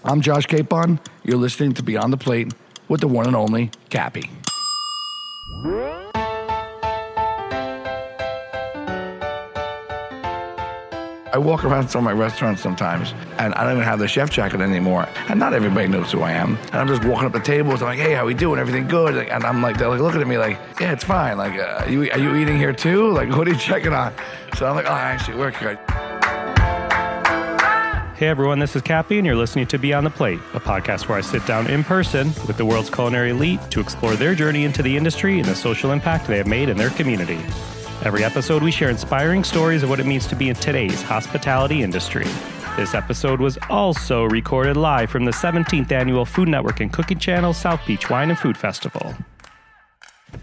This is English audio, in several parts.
I'm Josh Capon. You're listening to Beyond the Plate with the one and only Cappy. I walk around some of my restaurants sometimes, and I don't even have the chef jacket anymore. And not everybody knows who I am. And I'm just walking up the tables, I'm like, hey, how we doing? Everything good? And I'm like, they're like looking at me like, yeah, it's fine. Like, are you eating here too? Like, what are you checking on? So I'm like, oh, I actually work here. Hey everyone, this is Cappy, and you're listening to Beyond the Plate, a podcast where I sit down in person with the world's culinary elite to explore their journey into the industry and the social impact they have made in their community. Every episode, we share inspiring stories of what it means to be in today's hospitality industry. This episode was also recorded live from the 17th Annual Food Network and Cooking Channel South Beach Wine and Food Festival.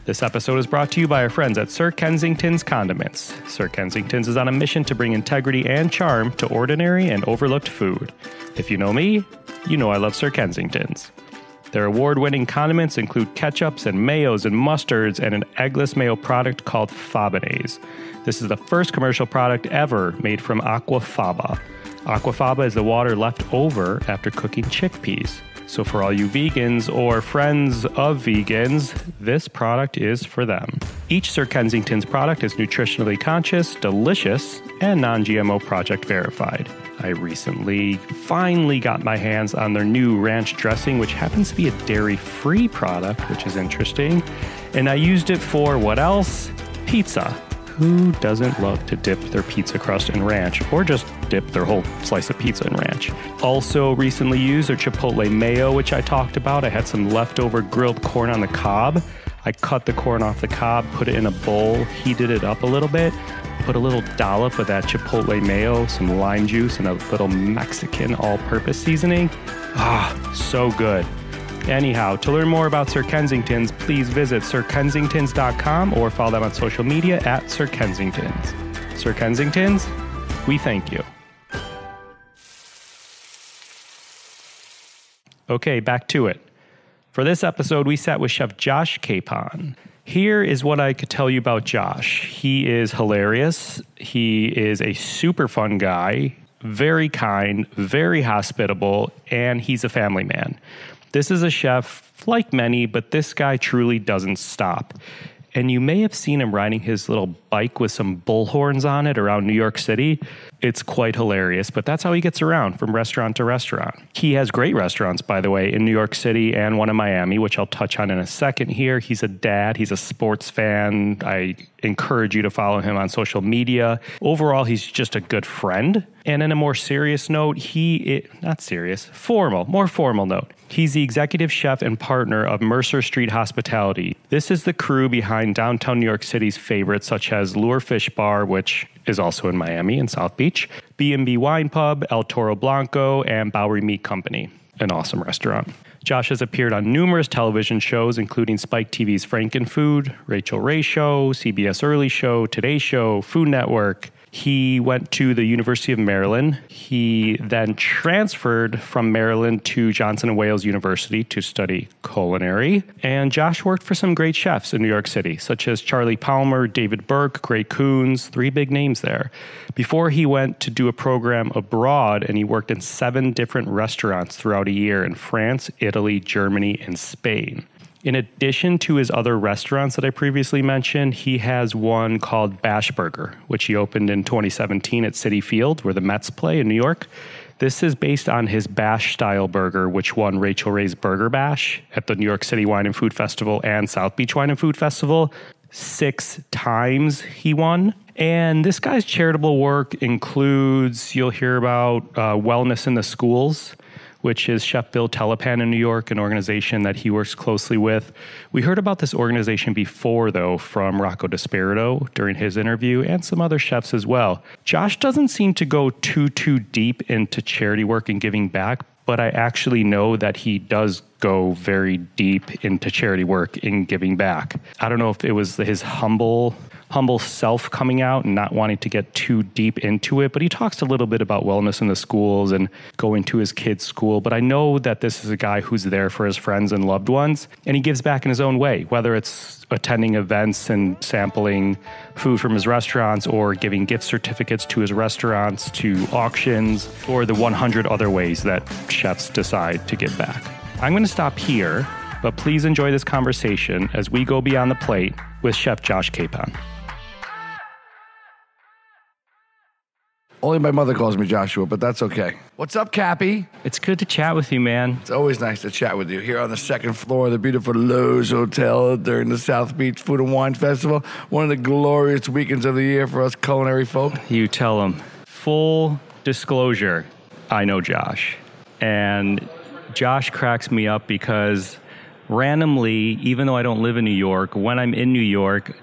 This episode is brought to you by our friends at Sir Kensington's Condiments. Sir Kensington's is on a mission to bring integrity and charm to ordinary and overlooked food. If you know me, you know I love Sir Kensington's. Their award-winning condiments include ketchups and mayos and mustards and an eggless mayo product called Fabonnaise. This is the first commercial product ever made from aquafaba. Aquafaba is the water left over after cooking chickpeas. So for all you vegans or friends of vegans, this product is for them. Each Sir Kensington's product is nutritionally conscious, delicious, and non-GMO project verified. I recently finally got my hands on their new ranch dressing, which happens to be a dairy-free product, which is interesting. And I used it for what else? Pizza. Who doesn't love to dip their pizza crust in ranch, or just dip their whole slice of pizza in ranch? Also recently used their chipotle mayo, which I talked about. I had some leftover grilled corn on the cob. I cut the corn off the cob, put it in a bowl, heated it up a little bit, put a little dollop of that chipotle mayo, some lime juice, and a little Mexican all-purpose seasoning. So good. Anyhow, to learn more about Sir Kensington's, please visit sirkensingtons.com or follow them on social media at Sir Kensington's. Sir Kensington's, we thank you. Okay, back to it. For this episode, we sat with Chef Josh Capon. Here is what I could tell you about Josh. He is hilarious. He is a super fun guy, very kind, very hospitable, and he's a family man. This is a chef like many, but this guy truly doesn't stop. And you may have seen him riding his little bike with some bullhorns on it around New York City. It's quite hilarious, but that's how he gets around from restaurant to restaurant. He has great restaurants, by the way, in New York City and one in Miami, which I'll touch on in a second here. He's a dad. He's a sports fan. I encourage you to follow him on social media. Overall, he's just a good friend. And in a more serious note, more formal note. He's the executive chef and partner of Mercer Street Hospitality. This is the crew behind downtown New York City's favorites, such as Lure Fishbar, which is also in Miami and South Beach, B&B Winepub, Toro Blanco, and Bowery Meat Company, an awesome restaurant. Josh has appeared on numerous television shows, including Spike TV's Frankenfood, Rachael Show, CBS Early Show, Today Show, Food Network. He went to the University of Maryland. He then transferred from Maryland to Johnson & Wales University to study culinary. And Josh worked for some great chefs in New York City, such as Charlie Palmer, David Burke, Gray Coons, 3 big names there. Before he went to do a program abroad, and he worked in 7 different restaurants throughout a year in France, Italy, Germany, and Spain. In addition to his other restaurants that I previously mentioned, he has one called Bash Burger, which he opened in 2017 at Citi Field, where the Mets play in New York. This is based on his Bash-style burger, which won Rachael Ray's Burger Bash at the New York City Wine and Food Festival and South Beach Wine and Food Festival. 6 times he won. And this guy's charitable work includes, you'll hear about Wellness in the Schools, which is Chef Bill Telepan in New York, an organization that he works closely with. We heard about this organization before, though, from Rocco Desperado during his interview, and some other chefs as well. Josh doesn't seem to go too deep into charity work and giving back, but I actually know that he does go very deep into charity work and giving back. I don't know if it was his humble humble self coming out and not wanting to get too deep into it. But he talks a little bit about wellness in the schools and going to his kids' school. But I know that this is a guy who's there for his friends and loved ones, and he gives back in his own way, whether it's attending events and sampling food from his restaurants or giving gift certificates to his restaurants, to auctions, or the 100 other ways that chefs decide to give back. I'm going to stop here, but please enjoy this conversation as we go beyond the plate with Chef Josh Capon. Only my mother calls me Joshua, but that's okay. What's up, Cappy? It's good to chat with you, man. It's always nice to chat with you here on the second floor of the beautiful Lowe's Hotel during the South Beach Food and Wine Festival. One of the glorious weekends of the year for us culinary folk. You tell them. Full disclosure, I know Josh. And Josh cracks me up because randomly, even though I don't live in New York, when I'm in New York,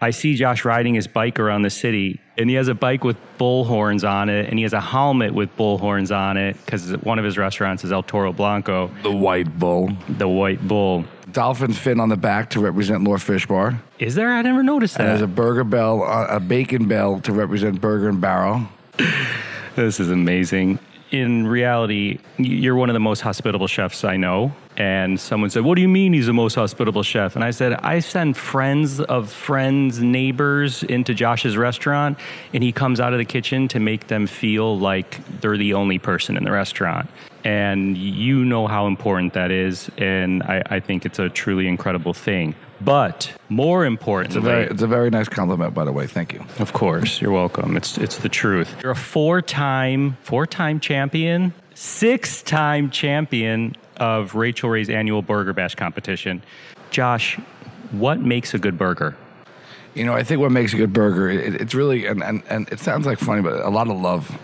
I see Josh riding his bike around the city, and he has a bike with bull horns on it, and he has a helmet with bull horns on it, because one of his restaurants is El Toro Blanco. The white bull. The white bull. Dolphin fin on the back to represent Lure Fishbar. Is there? I never noticed that. And there's a burger bell, a bacon bell to represent Burger and Barrel. This is amazing. In reality, you're one of the most hospitable chefs I know. And someone said, what do you mean he's the most hospitable chef? And I said, I send friends of friends, neighbors into Josh's restaurant, and he comes out of the kitchen to make them feel like they're the only person in the restaurant. And you know how important that is, and I think it's a truly incredible thing. But more importantly... It's a very nice compliment, by the way. Thank you. Of course. You're welcome. It's the truth. You're a four-time champion, 6-time champion of Rachael Ray's annual Burger Bash competition. Josh, what makes a good burger? You know, I think what makes a good burger, it's really, and it sounds like funny, but a lot of love.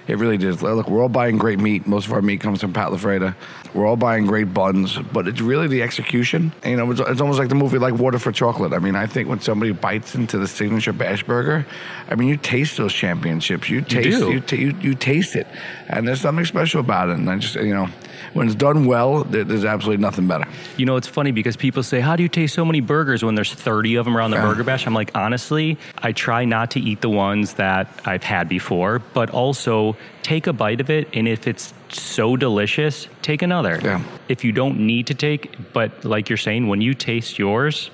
It really does. Look, we're all buying great meat. Most of our meat comes from Pat LaFreda. We're all buying great buns, but it's really the execution. And, you know, it's almost like the movie like Water for Chocolate. I mean, I think when somebody bites into the signature bash burger, I mean, you taste those championships. You taste it, and there's something special about it. And I just, you know, when it's done well, there's absolutely nothing better. You know, it's funny because people say, how do you taste so many burgers when there's 30 of them around the Burger Bash? I'm like, honestly, I try not to eat the ones that I've had before, but also take a bite of it, and if it's so delicious, take another. Yeah. If you don't need to take, but like you're saying, when you taste yours,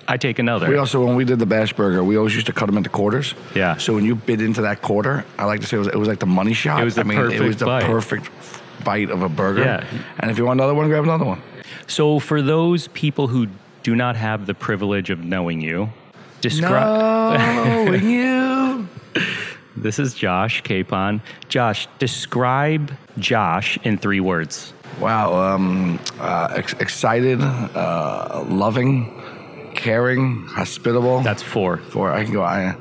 I take another. We also, when we did the bash burger, we always used to cut them into quarters. Yeah. So when you bit into that quarter, I like to say it was like the money shot. It was the perfect bite of a burger. Yeah. And if you want another one, grab another one. So for those people who do not have the privilege of knowing you, knowing you. This is Josh Capon. Josh, describe Josh in 3 words. Wow. Excited, loving, caring, hospitable. That's 4. 4. I can go.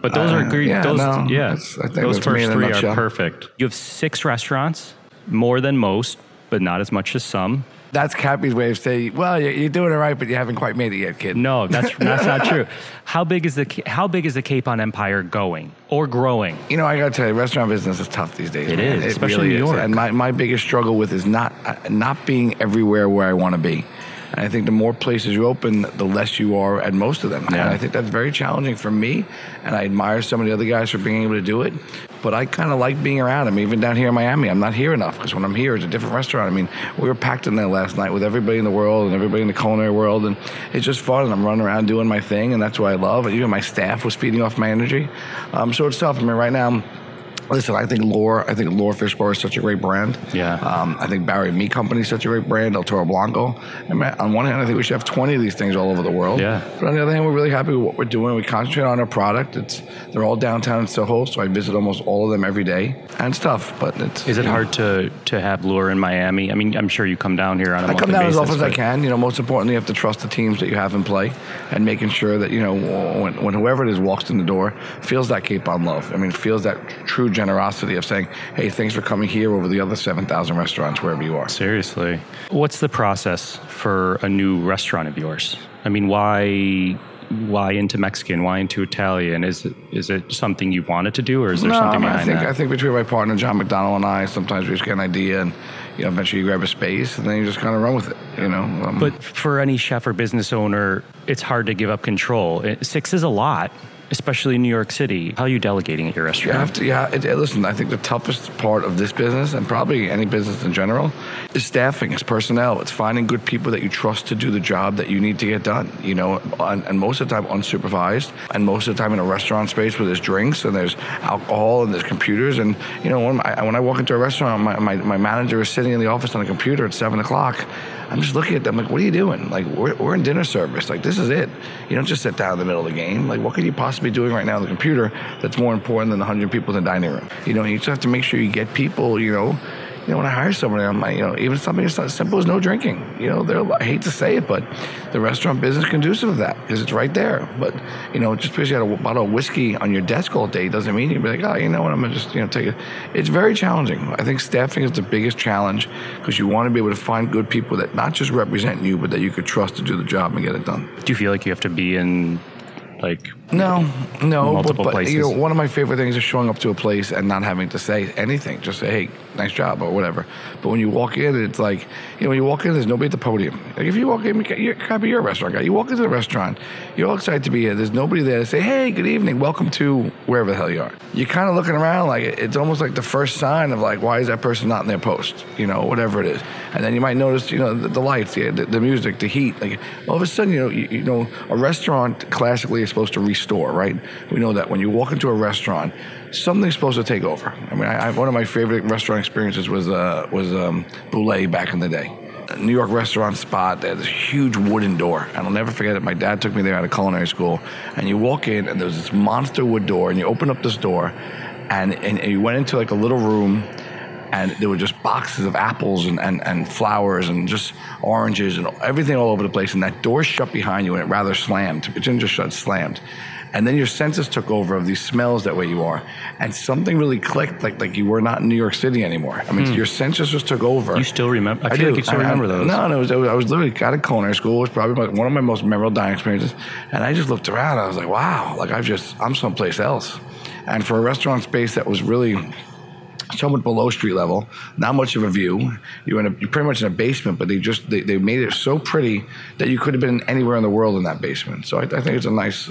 But those are great. Yeah, Those first 3 are perfect. You have 6 restaurants, more than most, but not as much as some. That's Cappy's way of saying, well, you're doing it right, but you haven't quite made it yet, kid. No, that's not true. How big is the Capon empire going or growing? You know, I got to tell you, restaurant business is tough these days. It is, especially really in New York. And my biggest struggle with is not being everywhere where I want to be. And I think the more places you open, the less you are at most of them. Yeah. And I think that's very challenging for me. And I admire some of the other guys for being able to do it. But I kind of like being around them. Even down here in Miami, I'm not here enough because when I'm here, it's a different restaurant. I mean, we were packed in there last night with everybody in the world and everybody in the culinary world. And it's just fun. And I'm running around doing my thing. And that's what I love. And even my staff was feeding off my energy. So it's tough. I mean, right now, listen, I think Lure Fishbar is such a great brand. Yeah. I think Bowery Meat Company is such a great brand, El Toro Blanco. And on one hand, I think we should have 20 of these things all over the world. Yeah. But on the other hand, we're really happy with what we're doing. We concentrate on our product. They're all downtown in Soho, so I visit almost all of them every day. And it's tough, but it's... Is it hard to have Lure in Miami? I mean, I'm sure you come down here on a monthly basis. I come down as often as I can. You know, most importantly, you have to trust the teams that you have in play and making sure that, you know, when whoever it is walks in the door, feels that Capon love. I mean, feels that true generosity of saying, hey, thanks for coming here over the other 7,000 restaurants wherever you are. Seriously. What's the process for a new restaurant of yours? I mean, why why into Mexican? Why into Italian? Is it something you wanted to do, or is there something behind that? I think between my partner John McDonald and I, sometimes we just get an idea and eventually you grab a space and then you just kind of run with it. But for any chef or business owner, it's hard to give up control. 6 is a lot, especially in New York City. How are you delegating at your restaurant? Listen, I think the toughest part of this business, and probably any business in general, is staffing. It's personnel. It's finding good people that you trust to do the job that you need to get done. And most of the time unsupervised, and most of the time in a restaurant space where there's drinks and there's alcohol and there's computers. And when I walk into a restaurant, my manager is sitting in the office on a computer at 7:00. I'm just looking at them like, what are you doing? Like, we're in dinner service. Like, this is it. You don't just sit down in the middle of the game. Like, what could you possibly be doing right now on the computer that's more important than the 100 people in the dining room? You just have to make sure you get people, when I hire somebody, I'm like, even something as simple as no drinking. I hate to say it, but the restaurant business is conducive of that because it's right there. But, just because you had a bottle of whiskey on your desk all day doesn't mean you'd be like, I'm going to just, take it. It's very challenging. I think staffing is the biggest challenge because you want to be able to find good people that not just represent you, but that you could trust to do the job and get it done. Do you feel like you have to be in multiple places? One of my favorite things is showing up to a place and not having to say anything. Just say, hey, nice job or whatever. But when you walk in, it's like, when you walk in, there's nobody at the podium. Like if you walk in, you're a restaurant guy. You walk into the restaurant, you're all excited to be here. There's nobody there to say, hey, good evening, welcome to wherever the hell you are. You're kind of looking around like it's almost like the first sign of like, why is that person not in their post? Whatever it is. And then you might notice, the lights, the music, the heat. Like all of a sudden, a restaurant classically is supposed to restore, right? We know that when you walk into a restaurant, something's supposed to take over. I mean, one of my favorite restaurant experiences was Boulay back in the day. A New York restaurant spot, they had this huge wooden door, and I'll never forget it. My dad took me there out of culinary school, and you walk in, and there's this monster wood door, and you open up this door, and you went into like a little room, and there were just boxes of apples and flowers and just oranges and everything all over the place, and that door shut behind you, and it rather slammed. It didn't just shut, it slammed. And then your senses took over of these smells that way you are. And something really clicked, like you were not in New York City anymore. I mean, your senses just took over. You still remember? I feel like you still remember those. No, I was literally out of culinary school. It was probably one of my most memorable dining experiences. And I just looked around. I was like, wow, like I'm someplace else. And for a restaurant space that was really somewhat below street level, not much of a view. You're pretty much in a basement, but they made it so pretty that you could have been anywhere in the world in that basement. So I think it's a nice...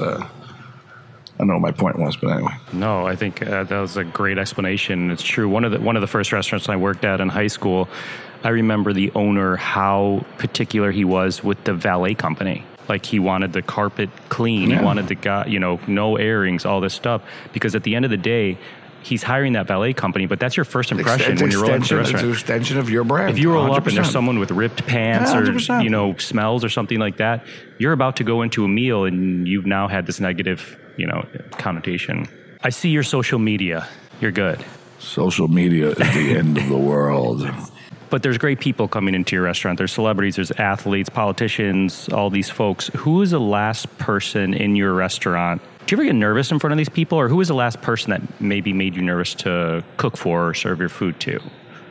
I don't know what my point was, but anyway. No, I think that was a great explanation. It's true. One of the first restaurants I worked at in high school, I remember the owner, how particular he was with the valet company. Like he wanted the carpet clean. Yeah. He wanted the guy, no airings, all this stuff. Because at the end of the day, he's hiring that valet company, but that's your first impression when you roll into the restaurant. It's an extension of your brand. If you roll 100%. up and there's someone with ripped pants or smells or something like that, you're about to go into a meal and you've now had this negative connotation. I see your social media. You're good. Social media is the end of the world. But there's great people coming into your restaurant. There's celebrities, there's athletes, politicians, all these folks. Who is the last person in your restaurant? Do you ever get nervous in front of these people? Or who is the last person that maybe made you nervous to cook for or serve your food to?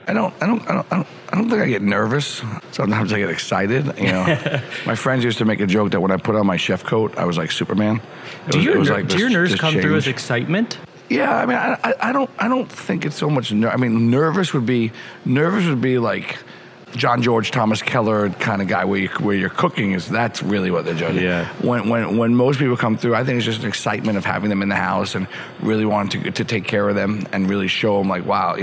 I don't think I get nervous. Sometimes I get excited. My friends used to make a joke that when I put on my chef coat, I was like Superman. Do your nerves come through as excitement? Yeah, I mean, I don't think it's so much. Nervous would be like John George, Thomas Keller kind of guy where you're cooking that's really what they're judging. Yeah. When most people come through, I think it's just an excitement of having them in the house and really wanting to take care of them and really show them like, wow,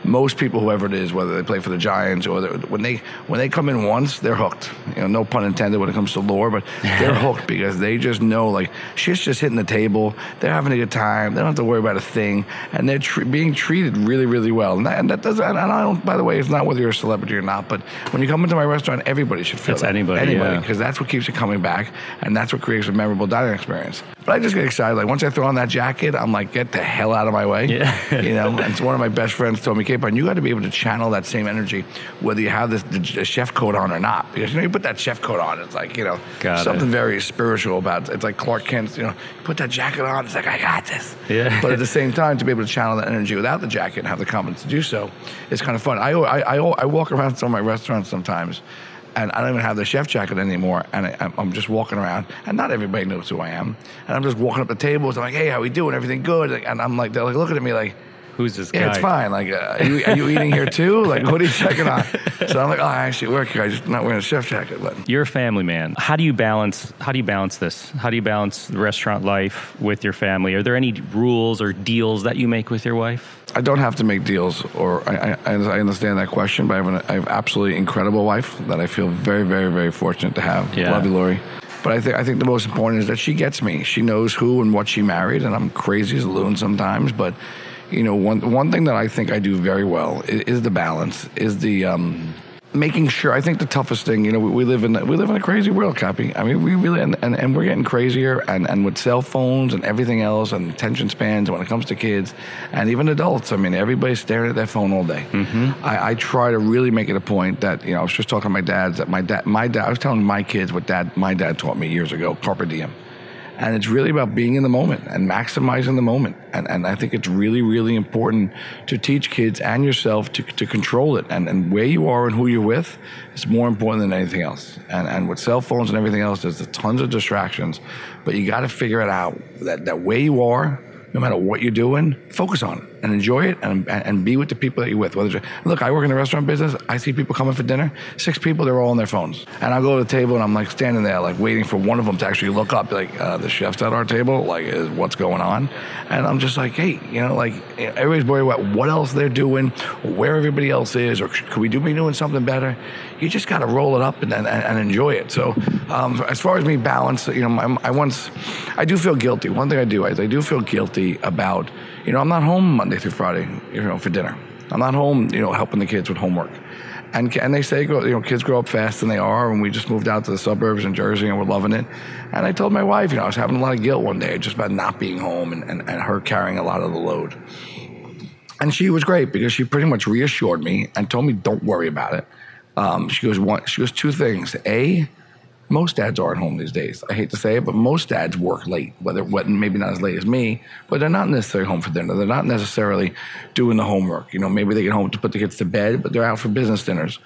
most people, whoever it is, whether they play for the Giants or when they come in once, they're hooked. No pun intended when it comes to Lure, but they're hooked because they just know like shit's just hitting the table. They're having a good time. They don't have to worry about a thing, and they're being treated really, really well. And that doesn't. And I don't. By the way, it's not whether you're a celebrity or not, but when you come into my restaurant, everybody should feel that. Anybody, because that's what keeps you coming back, and that's what creates a memorable dining experience. But I just get excited. Like once I throw on that jacket, I'm like, get the hell out of my way. Yeah. And it's one of my best friends told me, Capon, you got to be able to channel that same energy, whether you have the chef coat on or not. Because you put that chef coat on, it's like something very spiritual about it. It's like Clark Kent. You put that jacket on, it's like I got this. Yeah. But at the same time, to be able to channel that energy without the jacket and have the confidence to do so, it's kind of fun. I walk around some of my restaurants sometimes, and I don't even have the chef jacket anymore, and I'm just walking around, and not everybody knows who I am, and I'm just walking up the tables, I'm like, hey, how we doing? Everything good? And I'm like, they're like looking at me like, who's this guy? Yeah, it's fine. Like, are you eating here too? Like, what are you checking on? So I'm like, oh, I actually work here. I'm just not wearing a chef jacket. But You're a family man. How do you balance this? How do you balance the restaurant life with your family? Are there any rules or deals that you make with your wife? I don't have to make deals, or I understand that question, but I have absolutely incredible wife that I feel very, very, very fortunate to have. Yeah. Love you, Lori. But I think the most important is that she gets me. She knows who and what she married, and I'm crazy as a loon sometimes, but you know, one thing that I think I do very well is the balance, is the making sure. I think the toughest thing, you know, we live in a crazy world, Cappy. I mean, we really and we're getting crazier, and with cell phones and everything else, and attention spans when it comes to kids and even adults. I mean, everybody's staring at their phone all day. Mm-hmm. I try to really make it a point that, you know, I was just talking to my dad. That my dad. I was telling my kids what my dad taught me years ago, carpe diem. And it's really about being in the moment and maximizing the moment. And I think it's really, really important to teach kids and yourself to control it. And where you are and who you're with is more important than anything else. And with cell phones and everything else, there's tons of distractions. But you got to figure it out, that where you are, no matter what you're doing, focus on it and enjoy it and be with the people that you're with. Look, I work in the restaurant business. I see people coming for dinner. 6 people, they're all on their phones. And I go to the table and I'm like standing there, like waiting for one of them to actually look up, like, the chef's at our table, like, what's going on? And I'm just like, hey, you know, like, everybody's worried about what else they're doing, or where everybody else is, or could we be doing something better? You just got to roll it up and enjoy it. So as far as me balance, you know, I do feel guilty. One thing I do is I do feel guilty about, you know, I'm not home Monday through Friday, you know, for dinner. I'm not home, you know, helping the kids with homework. And they say, you know, kids grow up fast, and they are, and we just moved out to the suburbs in Jersey, and we're loving it. And I told my wife, you know, I was having a lot of guilt one day just about not being home and her carrying a lot of the load. And she was great because she pretty much reassured me and told me, don't worry about it. She goes, 2 things. A, most dads are at home these days. I hate to say it, but most dads work late, whether maybe not as late as me, but they're not necessarily home for dinner. They're not necessarily doing the homework. You know, maybe they get home to put the kids to bed, but they're out for business dinners.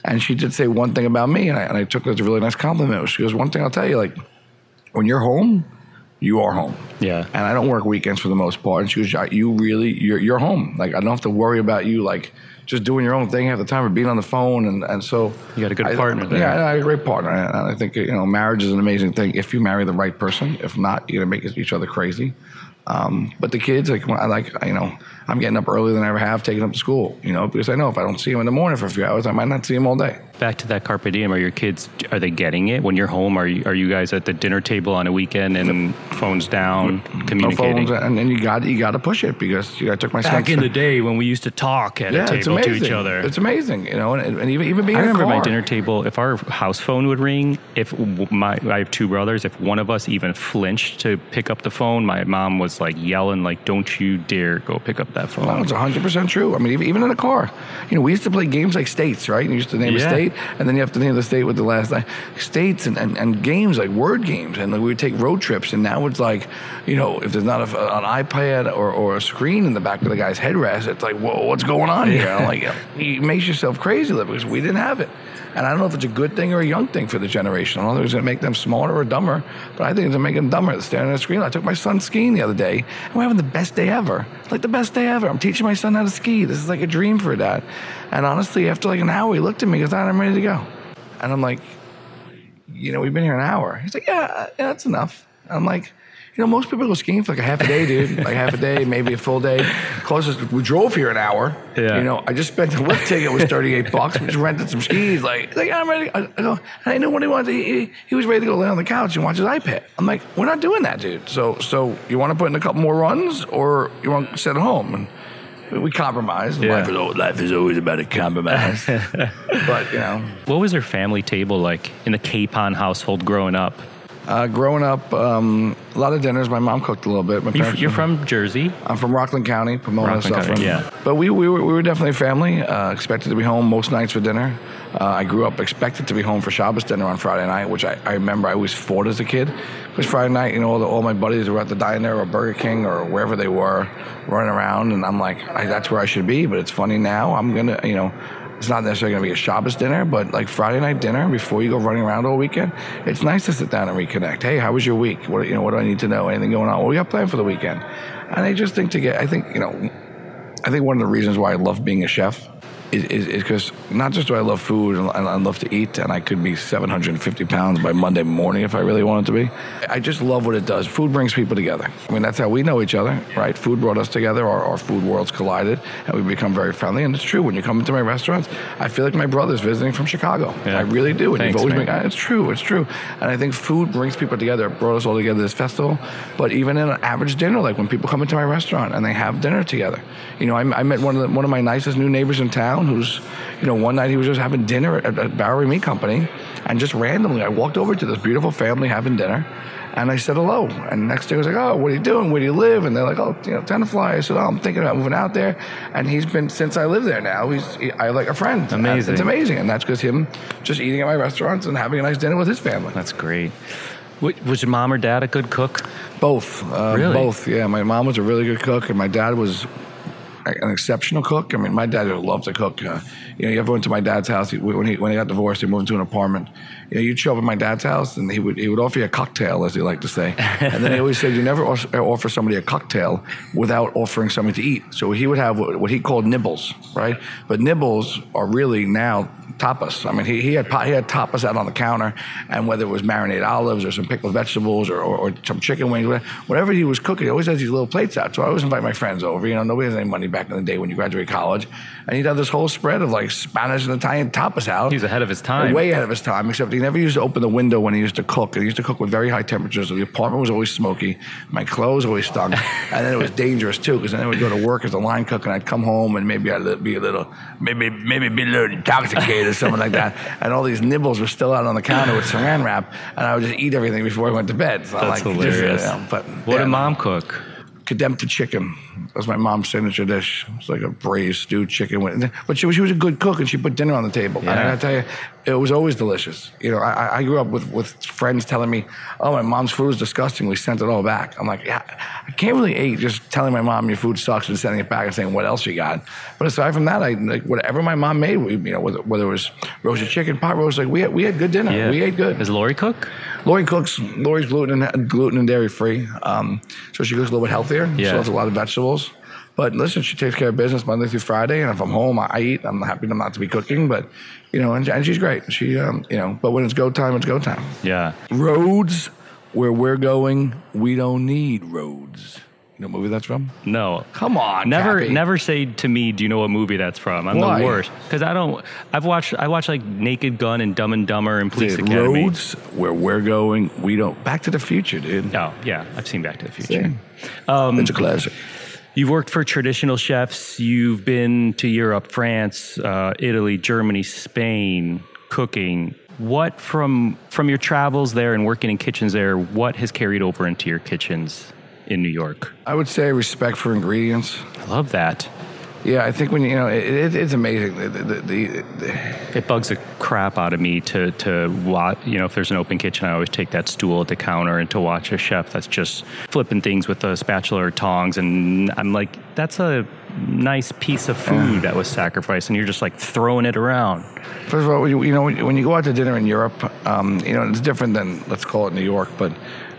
And she did say one thing about me, and I took it as a really nice compliment. She goes, one thing I'll tell you, like, when you're home, you are home. Yeah. And I don't work weekends for the most part. And she goes, you're home. Like, I don't have to worry about you, like, just doing your own thing half the time or being on the phone. And so you got a good partner there. Yeah, I got a great partner. And I think, you know, marriage is an amazing thing if you marry the right person. If not, you're going to make each other crazy. But the kids, like, you know, I'm getting up earlier than I ever have, taking them to school, you know, because I know if I don't see them in the morning for a few hours, I might not see them all day. Back to that carpe diem, are your kids, are they getting it? When you're home, are you guys at the dinner table on a weekend and phones down, communicating? No phones, and you got to push it because, you know, I took my son. Back in the day when we used to talk at a table to each other. It's amazing, you know, and even being I in a remember car. my dinner table, if our house phone would ring, I have 2 brothers, if one of us even flinched to pick up the phone, my mom was like yelling, like, don't you dare go pick up that phone. No, it's 100% true. I mean, even in a car, you know, we used to play games like states, right? And you used to name a state, and then you have to name the state with the last name. States and games like word games, and like, we would take road trips, and now it's like, you know, if there's not an iPad or a screen in the back of the guy's headrest, it's like, whoa, what's going on here? I'm like, it makes yourself crazy because we didn't have it. And I don't know if it's a good thing or a young thing for the generation. I don't know if it's going to make them smarter or dumber, but I think it's going to make them dumber. They're staring at a screen. I took my son skiing the other day, and we're having the best day ever. Like, the best day ever. I'm teaching my son how to ski. This is like a dream for a dad. And honestly, after like an hour, he looked at me and goes, I'm ready to go. And I'm like, you know, we've been here an hour. He's like, yeah, that's enough. And I'm like, you know, most people go skiing for like a half a day, dude. Like half a day, maybe a full day. Closest, we drove here an hour. Yeah. You know, I just spent the lift ticket was $38. We just rented some skis. Like I'm ready. I go, and I knew what he wanted. He was ready to go lay on the couch and watch his iPad. I'm like, we're not doing that, dude. So you want to put in a couple more runs, or you want to sit at home? And we compromised. Yeah. Life is always about a compromise. But, you know. What was your family table like in the Capon household growing up? Growing up, a lot of dinners. My mom cooked a little bit. You're from Jersey? I'm from Rockland County, Pomona, Suffern. Yeah. But we were definitely a family. Expected to be home most nights for dinner. I grew up expected to be home for Shabbos dinner on Friday night, which I remember I always fought as a kid. Because Friday night, you know, all my buddies were at the diner or Burger King or wherever they were running around. And I'm like, that's where I should be. But it's funny now. I'm going to, you know, It's not necessarily going to be a Shabbos dinner, but like Friday night dinner before you go running around all weekend, it's nice to sit down and reconnect. Hey, how was your week? What do I need to know? Anything going on? What we got planned for the weekend? And I just think I think one of the reasons why I love being a chef is because not just do I love food and I love to eat, and I could be 750 pounds by Monday morning if I really wanted to be. I just love what it does. Food brings people together. I mean, that's how we know each other, right? Food brought us together. Our food worlds collided, and we become very friendly. And it's true. When you come into my restaurants, I feel like my brother's visiting from Chicago. Yeah. I really do. And Thanks, you've always been, it's true. It's true. And I think food brings people together. It brought us all together this festival. But even in an average dinner, like when people come into my restaurant and they have dinner together, I met one of my nicest new neighbors in town who's, one night he was just having dinner at Bowery Meat Company, and just randomly I walked over to this beautiful family having dinner, and I said hello. And next day I was like, oh, what are you doing? Where do you live? And they're like, oh, Tenafly. I said, oh, I'm thinking about moving out there. And he's been, since I live there now, I like a friend. Amazing. It's amazing. And that's because him just eating at my restaurants and having a nice dinner with his family. That's great. Was your mom or dad a good cook? Both. Really? Both, yeah. My mom was a really good cook, and my dad was an exceptional cook. I mean, my dad loved to cook. You ever went to my dad's house? When he got divorced, he moved into an apartment. You'd show up at my dad's house, and he would offer you a cocktail, as he liked to say. And then he always said, you never offer somebody a cocktail without offering something to eat. So he would have what he called nibbles, right? But nibbles are really now tapas. I mean, he had tapas out on the counter, and whether it was marinated olives or some pickled vegetables or some chicken wings, whatever he was cooking, he always has these little plates out. So I always invite my friends over. Nobody has any money back in the day when you graduate college, and he'd have this whole spread of like Spanish and Italian tapas out. He was ahead of his time. Way ahead of his time, except he never used to open the window when he used to cook. And he used to cook with very high temperatures. So the apartment was always smoky. My clothes always stunk. And then it was dangerous too, because then I would go to work as a line cook, and I'd come home and maybe I'd be a little intoxicated or something like that. And all these nibbles were still out on the counter with saran wrap, and I would just eat everything before I went to bed. So that's hilarious. What did mom cook? Kedempta chicken. That was my mom's signature dish. It was like a braised stewed chicken. But she was a good cook, and she put dinner on the table. Yeah. And I gotta tell you, it was always delicious. I grew up with friends telling me, oh, my mom's food was disgusting. We sent it all back. I'm like, yeah, I can't really eat just telling my mom your food sucks and sending it back and saying what else you got. But aside from that, whatever my mom made, whether it was roasted chicken, pot roast, we had good dinner. Yeah. We ate good. Does Lori cook? Lori cooks. Lori's gluten and dairy free, so she cooks a little bit healthier. Yeah. She loves a lot of vegetables. But listen, she takes care of business Monday through Friday, and if I'm home, I eat. I'm happy not to be cooking, but and she's great. She but when it's go time, it's go time. Yeah. Roads where we're going, we don't need roads. You know what movie that's from? No. Come on, Never say to me, do you know what movie that's from? I'm Why? the worst. Because I watch like Naked Gun and Dumb and Dumber and Police Academy. Roads where we're going, we don't. Back to the Future, dude. Oh, yeah. I've seen Back to the Future. It's a classic. You've worked for traditional chefs. You've been to Europe, France, Italy, Germany, Spain, cooking. What from your travels there and working in kitchens there, what has carried over into your kitchens in New York? I would say respect for ingredients. I love that. Yeah, I think when it's amazing. It bugs the crap out of me to watch. If there's an open kitchen, I always take that stool at the counter and to watch a chef that's just flipping things with a spatula or tongs, and I'm like, that's a nice piece of food that was sacrificed, and you're just like throwing it around. First of all, when you go out to dinner in Europe, it's different than, let's call it, New York, but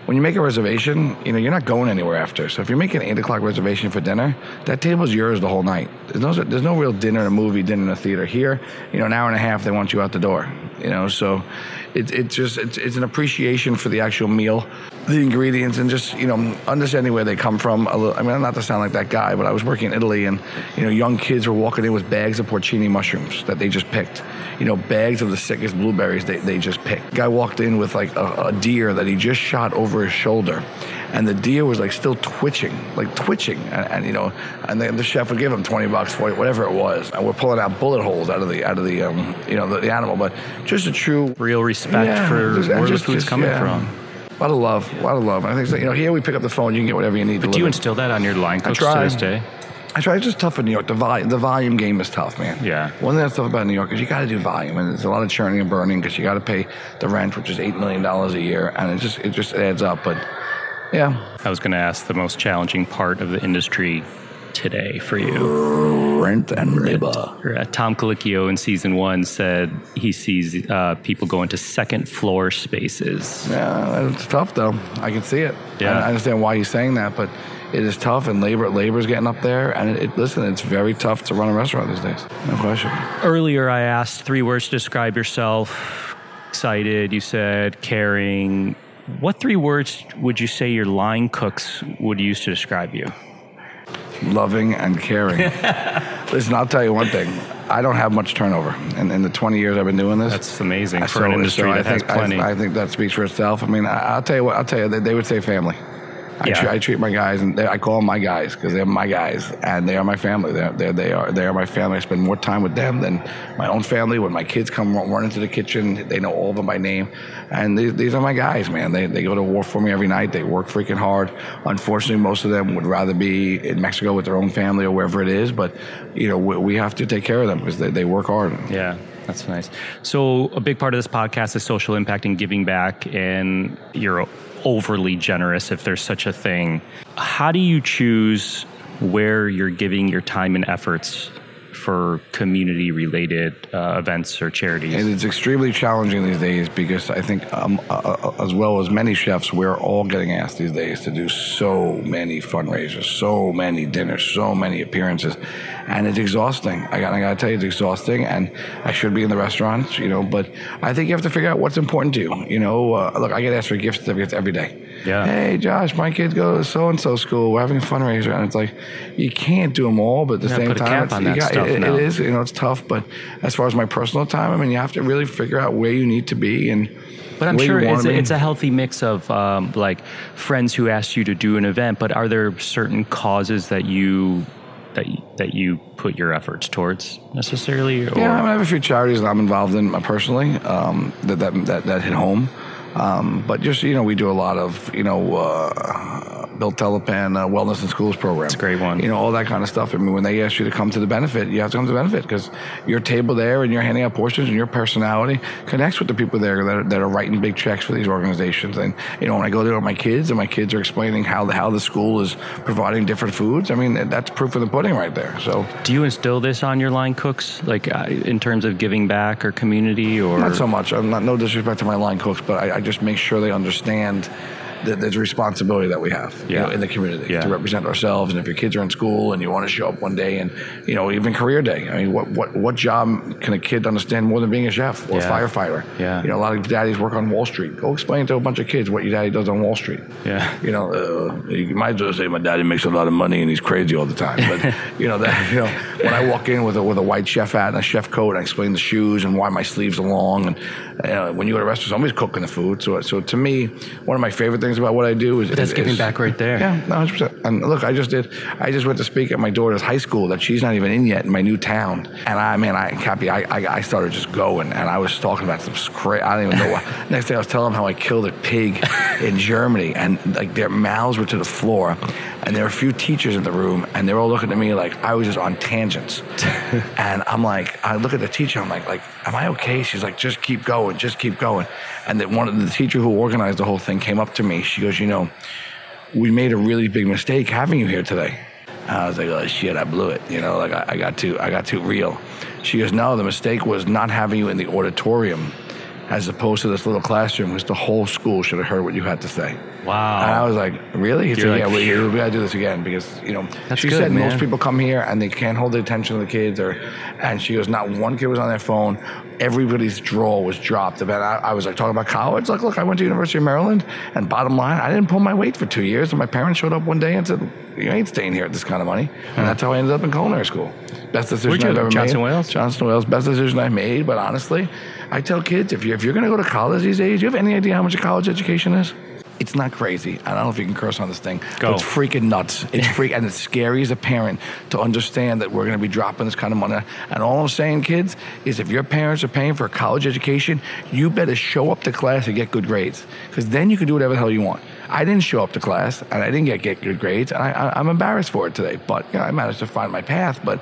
when you make a reservation, you're not going anywhere after. So if you're making an 8 o'clock reservation for dinner, that table's yours the whole night. There's no real dinner in a movie, dinner in a theater. Here, an hour and a half, they want you out the door. So it's an appreciation for the actual meal, the ingredients, and just understanding where they come from. Not to sound like that guy, but I was working in Italy, and young kids were walking in with bags of porcini mushrooms that they just picked. Bags of the sickest blueberries they just picked. Guy walked in with like a deer that he just shot over his shoulder, and the deer was like still twitching, and the chef would give him $20 for it, whatever it was, and we're pulling out bullet holes out of the the animal, but just a true real respect for where the food's coming from. A lot of love. And I think here we pick up the phone, you can get whatever you need. But do you instill that on your line cooks to this day? I try. It's just tough in New York. The volume game is tough, man. Yeah. One thing that's tough about New York is you got to do volume, and there's a lot of churning and burning because you got to pay the rent, which is $8 million a year, and it just adds up. But yeah. I was going to ask the most challenging part of the industry today for you? Rent and labor. Tom Colicchio in season 1 said he sees people go into second floor spaces. Yeah, it's tough though. I can see it. Yeah. I understand why he's saying that, but it is tough, and labor's getting up there. And listen, it's very tough to run a restaurant these days. No question. Earlier, I asked 3 words to describe yourself. Excited, you said, caring. What 3 words would you say your line cooks would use to describe you? Loving and caring. Listen, I'll tell you one thing. I don't have much turnover. In the 20 years I've been doing this. That's amazing for an industry that has plenty. I think that speaks for itself. I mean, I'll tell you, they would say family. I treat my guys, and I call them my guys because they're my guys, and they are my family. They are my family. I spend more time with them than my own family. When my kids come run into the kitchen, they know all of them by name, and these are my guys, man. They go to war for me every night. They work freaking hard. Unfortunately, most of them would rather be in Mexico with their own family or wherever it is, but we have to take care of them because they work hard. Yeah. That's nice. So a big part of this podcast is social impact and giving back, and you're overly generous, if there's such a thing. How do you choose where you're giving your time and efforts for community-related events or charities? And it's extremely challenging these days because I think, as well as many chefs, we're all getting asked these days to do so many fundraisers, so many dinners, so many appearances, and it's exhausting. I gotta tell you, it's exhausting, and I should be in the restaurants, but I think you have to figure out what's important to you. Look, I get asked for gift certificates every day. Yeah. Hey, Josh, my kids go to so-and-so school. We're having a fundraiser. And it's like, you can't do them all, but at the same time, it is, it's tough. But as far as my personal time, I mean, you have to really figure out where you need to be and But I'm sure it's a healthy mix of like friends who ask you to do an event, but are there certain causes that you put your efforts towards necessarily? Or? Yeah, I have a few charities that I'm involved in personally that hit home. But just, we do a lot of, Bill Telepan Wellness in Schools program. It's a great one. All that kind of stuff. I mean, when they ask you to come to the benefit, you have to come to the benefit because your table there and you're handing out portions and your personality connects with the people there that are writing big checks for these organizations. And, when I go there with my kids and my kids are explaining how the school is providing different foods, I mean, that's proof of the pudding right there. So, do you instill this on your line cooks, like in terms of giving back or community? Or not so much. I'm not, no disrespect to my line cooks, but I just make sure they understand that there's a responsibility that we have in the community to represent ourselves. And if your kids are in school and you want to show up one day and, even career day, I mean, what job can a kid understand more than being a chef or a firefighter? Yeah. A lot of daddies work on Wall Street. Go explain to a bunch of kids what your daddy does on Wall Street. Yeah. You might as well say my daddy makes a lot of money and he's crazy all the time. But, when I walk in with a white chef hat and a chef coat, I explain the shoes and why my sleeves are long. And when you go to a restaurant, somebody's cooking the food. So to me, one of my favorite things about what I do is that's giving back right there. Yeah, 100%. And look, I just went to speak at my daughter's high school that she's not even in yet in my new town. And I started just going, and I was talking about some crazy. I don't even know what. Next day I was telling them how I killed a pig in Germany, and like their mouths were to the floor, and there were a few teachers in the room, and they were all looking at me like I was just on tangents. And I'm like, I look at the teacher, I'm like, am I okay? She's like, just keep going. And then one of the teacher who organized the whole thing came up to me. She goes, we made a really big mistake having you here today. And I was like, oh shit, I blew it. I got too real. She goes, no, the mistake was not having you in the auditorium as opposed to this little classroom, because the whole school should have heard what you had to say. Wow. And I was like, really? He said, we got to do this again because, she said most people come here and they can't hold the attention of the kids. And she goes, not one kid was on their phone. Everybody's jaw was dropped. I was like talking about college. Like, look, I went to University of Maryland, and bottom line, I didn't pull my weight for 2 years. And my parents showed up one day and said, you ain't staying here at this kind of money. And that's how I ended up in culinary school. Best decision I've ever made. Johnson Wales, best decision I made. But honestly, I tell kids, if you're going to go to college these days, do you have any idea how much a college education is? It's not crazy. I don't know if you can curse on this thing. But it's freaking nuts. It's and it's scary as a parent to understand that we're going to be dropping this kind of money. And all I'm saying, kids, is if your parents are paying for a college education, you better show up to class and get good grades, because then you can do whatever the hell you want. I didn't show up to class, and I didn't get good grades, and I'm embarrassed for it today. But I managed to find my path. But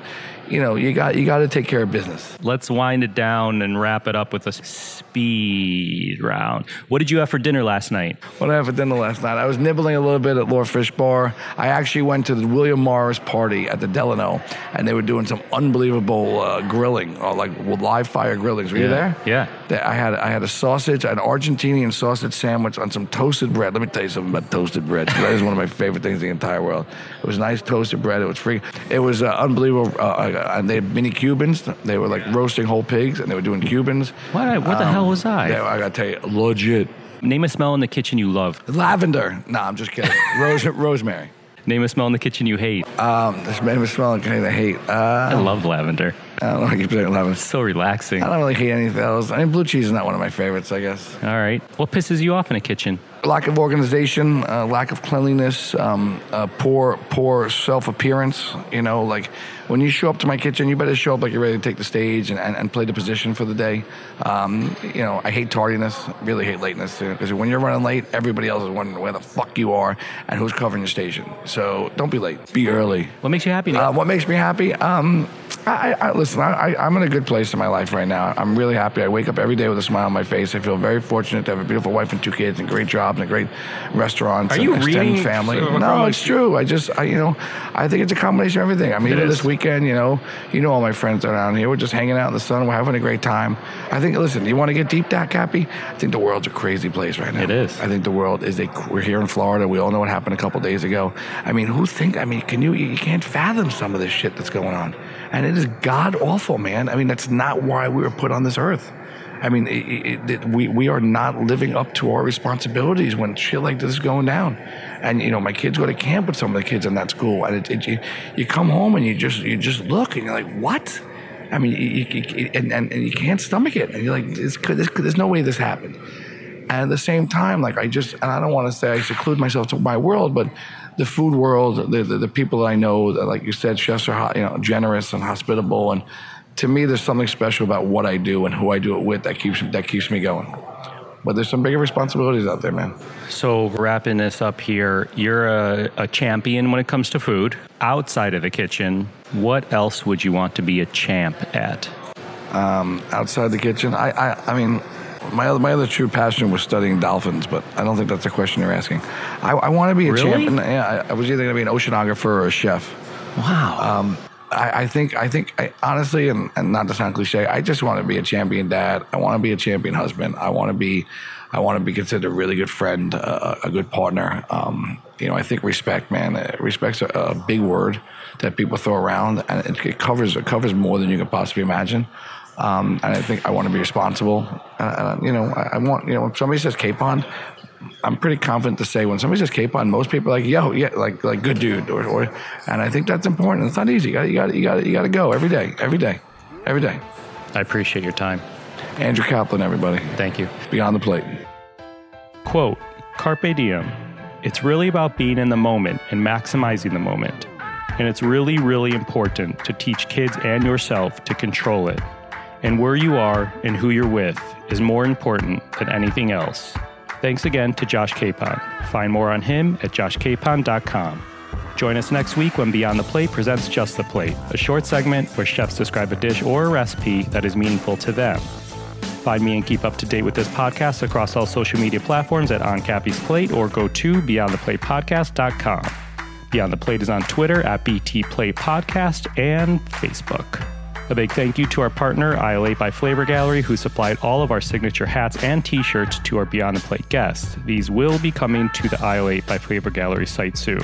you got to take care of business. Let's wind it down and wrap it up with a speed round. What did you have for dinner last night? What did I have for dinner last night? I was nibbling a little bit at Lure Fishbar. I actually went to the William Morris party at the Delano, and they were doing some unbelievable grilling, or like live fire grillings. Were you there? Yeah. I had a sausage, an Argentinian sausage sandwich on some toasted bread. Let me tell you something about toasted bread. That is one of my favorite things in the entire world. It was nice toasted bread. It was free. It was unbelievable. And they had mini Cubans. They were like roasting whole pigs, and they were doing Cubans. What the hell was I? Yeah, I gotta tell you, legit. Name a smell in the kitchen you love. Lavender. No, I'm just kidding. Rosemary. Name a smell in the kitchen you hate. This name a smell in the kitchen I hate. I love lavender. I don't know. I keep saying lavender. It's so relaxing. I don't really hate anything else. I mean, blue cheese is not one of my favorites, I guess. All right. What pisses you off in a kitchen? Lack of organization, lack of cleanliness, poor self-appearance. Like when you show up to my kitchen, you better show up like you're ready to take the stage and play the position for the day. I hate tardiness, really hate lateness, because when you're running late, everybody else is wondering where the fuck you are and who's covering your station. So don't be late. Be early. What makes you happy, Nick? What makes me happy? Listen, I'm in a good place in my life right now. I'm really happy. I wake up every day with a smile on my face. I feel very fortunate to have a beautiful wife and 2 kids and great job and a great restaurant and extended family. No, it's true. I think it's a combination of everything. I'm here this weekend, all my friends around here. We're just hanging out in the sun. We're having a great time. I think, listen, you want to get deep, Cappy? I think the world's a crazy place right now. It is. I think the world is we're here in Florida. We all know what happened a couple days ago. I mean, you can't fathom some of this shit that's going on. And it is god awful, man. I mean, that's not why we were put on this earth. I mean, we are not living up to our responsibilities when shit like this is going down. And my kids go to camp with some of the kids in that school, and you come home and you just look and you're like, what? I mean, and you can't stomach it, and you're like, there's no way this happened. And at the same time, like and I don't want to say I seclude myself to my world, but the food world, the people that I know, like you said, chefs are generous and hospitable, and to me, there's something special about what I do and who I do it with that keeps me going. But there's some bigger responsibilities out there, man. So wrapping this up here, you're a champion when it comes to food. Outside of the kitchen, what else would you want to be a champ at? Outside the kitchen, I mean, my other true passion was studying dolphins, but I don't think that's the question you're asking. I want to be a champion. Yeah, I was either going to be an oceanographer or a chef. Wow. I think honestly, and not to sound cliche, I just want to be a champion dad. I want to be a champion husband. I want to be considered a really good friend, a good partner. I think respect, man. Respect's a big word that people throw around, and it covers more than you can possibly imagine. And I think I want to be responsible. I want, when somebody says Capon, I'm pretty confident to say when somebody says Capon, most people are like, yo, yeah, like good dude, or and I think that's important. It's not easy. You got to go every day. I appreciate your time. Andrew Kaplan, everybody. Thank you. Beyond the Plate. Quote, Carpe diem. It's really about being in the moment and maximizing the moment. And it's really, really important to teach kids and yourself to control it. And where you are and who you're with is more important than anything else. Thanks again to Josh Capon. Find more on him at joshcapon.com. Join us next week when Beyond the Plate presents Just the Plate, a short segment where chefs describe a dish or a recipe that is meaningful to them. Find me and keep up to date with this podcast across all social media platforms at On Cappy's Plate, or go to beyondtheplatepodcast.com. Beyond the Plate is on Twitter at BT Plate Podcast and Facebook. A big thank you to our partner, Aisle 8 by Flavor Gallery, who supplied all of our signature hats and t-shirts to our Beyond the Plate guests. These will be coming to the Aisle 8 by Flavor Gallery site soon.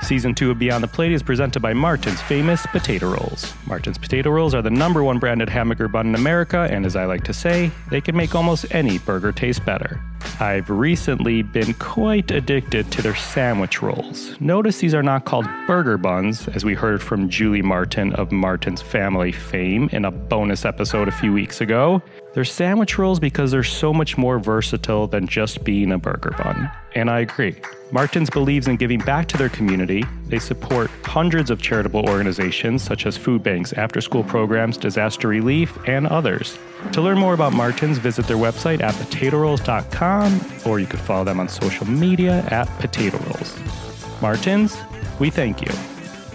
Season 2 of Beyond the Plate is presented by Martin's Famous Potato Rolls. Martin's Potato Rolls are the #1 branded hamburger bun in America, and as I like to say, they can make almost any burger taste better. I've recently been quite addicted to their sandwich rolls. Notice these are not called burger buns, as we heard from Julie Martin of Martin's Family fame in a bonus episode a few weeks ago. They're sandwich rolls because they're so much more versatile than just being a burger bun. And I agree. Martin's believes in giving back to their community. They support hundreds of charitable organizations such as food banks, after-school programs, disaster relief, and others. To learn more about Martin's, visit their website at potatorolls.com, or you could follow them on social media at Potato Rolls. Martin's, we thank you.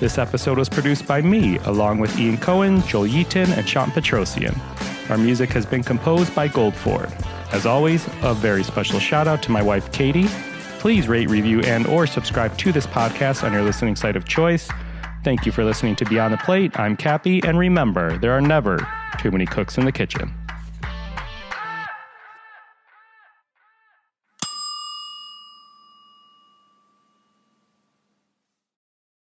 This episode was produced by me, along with Ian Cohen, Joel Yeaton, and Sean Petrosian. Our music has been composed by Goldford. As always, a very special shout out to my wife, Katie. Please rate, review, and or subscribe to this podcast on your listening site of choice. Thank you for listening to Beyond the Plate. I'm Cappy, and remember, there are never too many cooks in the kitchen.